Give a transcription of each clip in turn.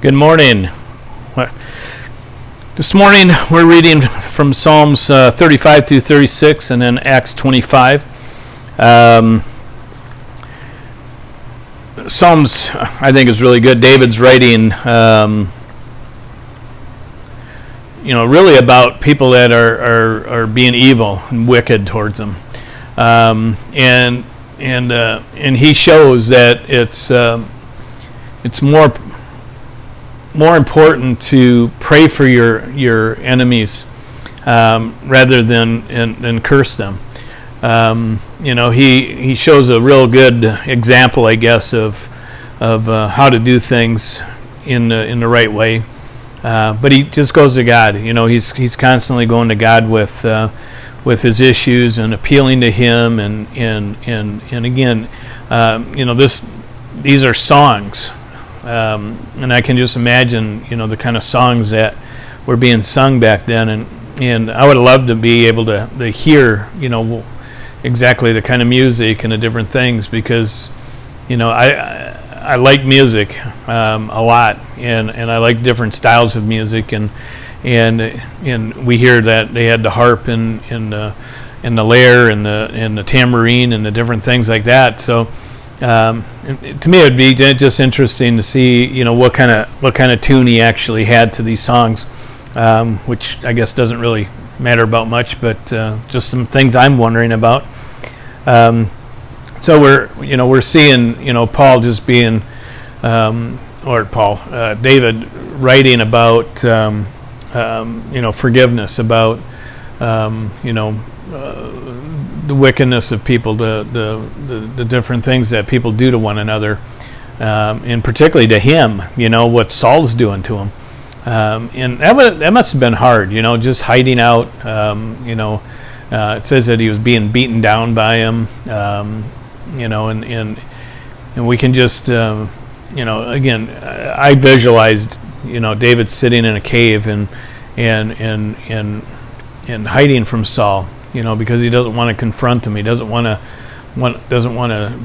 Good morning. This morning we're reading from Psalms 35 through 36 and then Acts 25. Psalms, I think, is really good. David's writing, really about people that are being evil and wicked towards them, and he shows that it's more important to pray for your enemies rather than curse them. He shows a real good example, I guess, of how to do things in the right way. But he just goes to God. He's constantly going to God with his issues and appealing to Him, and again, these are songs. And I can just imagine, the kind of songs that were being sung back then, and I would love to be able to hear, exactly the kind of music and the different things, because, I like music a lot, and I like different styles of music, and we hear that they had the harp and the lyre and the tambourine and the different things like that. So. To me, it would be just interesting to see, what kind of tune he actually had to these songs, which I guess doesn't really matter about much, but just some things I'm wondering about. So we're seeing, Paul just being, David writing about, forgiveness, about, the wickedness of people, the different things that people do to one another, and particularly to him, what Saul's doing to him, and that must have been hard, just hiding out. It says that he was being beaten down by him, and we can just, again, I visualized, David sitting in a cave and hiding from Saul. Because he doesn't want to confront him. He doesn't want to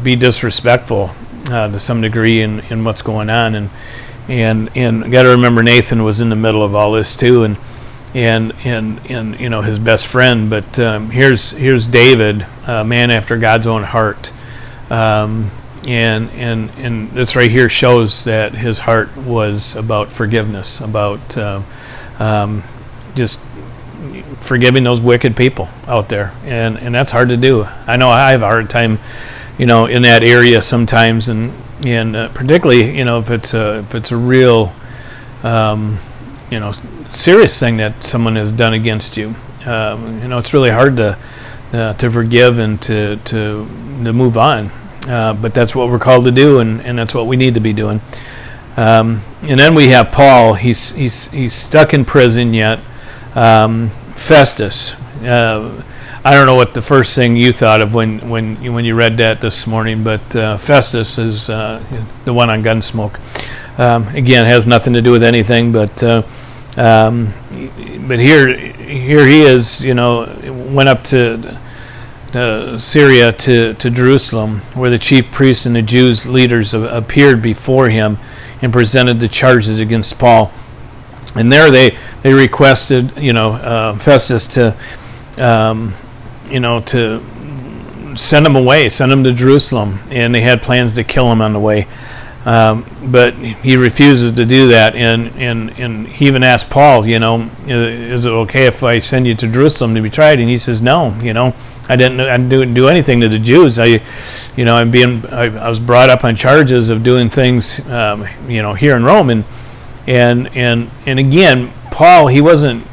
be disrespectful to some degree in what's going on. And got to remember, Nathan was in the middle of all this too, and his best friend. But here's David, a man after God's own heart, and this right here shows that his heart was about forgiveness, about just forgiving those wicked people out there, and that's hard to do. I know I have a hard time, in that area sometimes, and particularly, if it's a real, serious thing that someone has done against you. It's really hard to forgive and to move on. But that's what we're called to do, and that's what we need to be doing. And then we have Paul. He's stuck in prison yet. Festus. I don't know what the first thing you thought of when you read that this morning, but Festus is the one on Gunsmoke. Again, has nothing to do with anything, but here he is. Went up to Syria to Jerusalem, where the chief priests and the Jews leaders appeared before him and presented the charges against Paul. And there they requested, Festus to send him away, send him to Jerusalem, and they had plans to kill him on the way. But he refuses to do that, and he even asked Paul, is it okay if I send you to Jerusalem to be tried? And he says, no, I didn't do anything to the Jews. I was brought up on charges of doing things, here in Rome, and again, Paul, he wasn't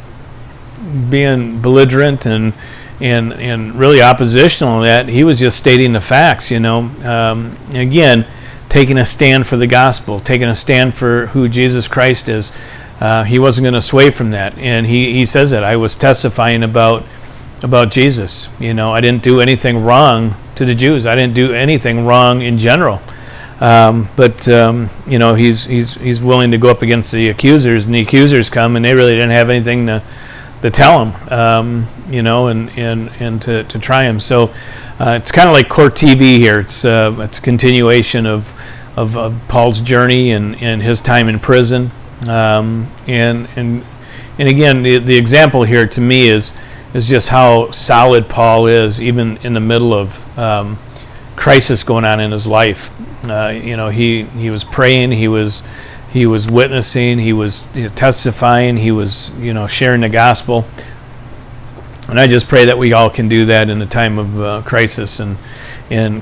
being belligerent and really oppositional to that. He was just stating the facts, again, taking a stand for the gospel, taking a stand for who Jesus Christ is. He wasn't going to sway from that, and he says that I was testifying about Jesus. I didn't do anything wrong to the Jews. I didn't do anything wrong in general. But he's willing to go up against the accusers, and the accusers come, and they really didn't have anything to tell him, and to try him. So it's kind of like court TV here. It's a continuation of of Paul's journey and his time in prison. And again, the example here to me is just how solid Paul is, even in the middle of crisis going on in his life. He was praying, he was witnessing, he was testifying, he was sharing the gospel. And I just pray that we all can do that in the time of crisis and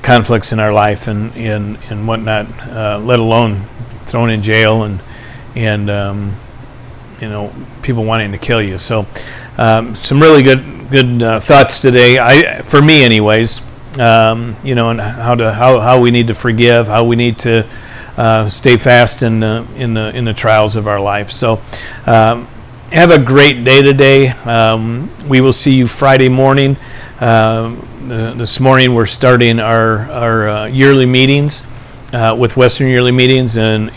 conflicts in our life and whatnot, let alone thrown in jail and people wanting to kill you. So some really good thoughts today, for me anyways, and how we need to forgive, how we need to stay fast in the trials of our life. So have a great day today. We will see you Friday morning. This morning we're starting our yearly meetings with Western Yearly Meetings, and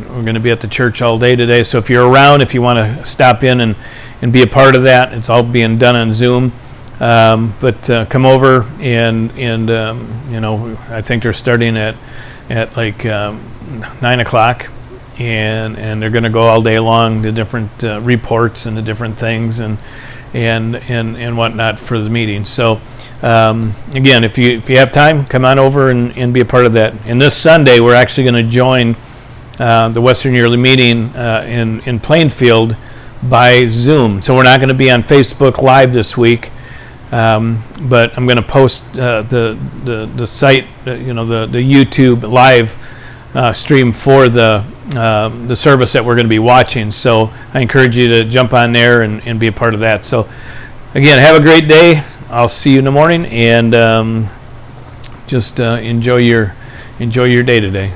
we're going to be at the church all day today. So if you're around, if you want to stop in and be a part of that, it's all being done on Zoom. But come over and I think they're starting at like 9 o'clock. And they're going to go all day long, the different reports and the different things and whatnot for the meeting. So again, if you have time, come on over and be a part of that. And this Sunday, we're actually going to join the Western Yearly Meeting in Plainfield by Zoom. So we're not going to be on Facebook Live this week, but I'm going to post the site, the YouTube live stream for the service that we're going to be watching. So I encourage you to jump on there and be a part of that. So again, have a great day. I'll see you in the morning, and just enjoy your day today.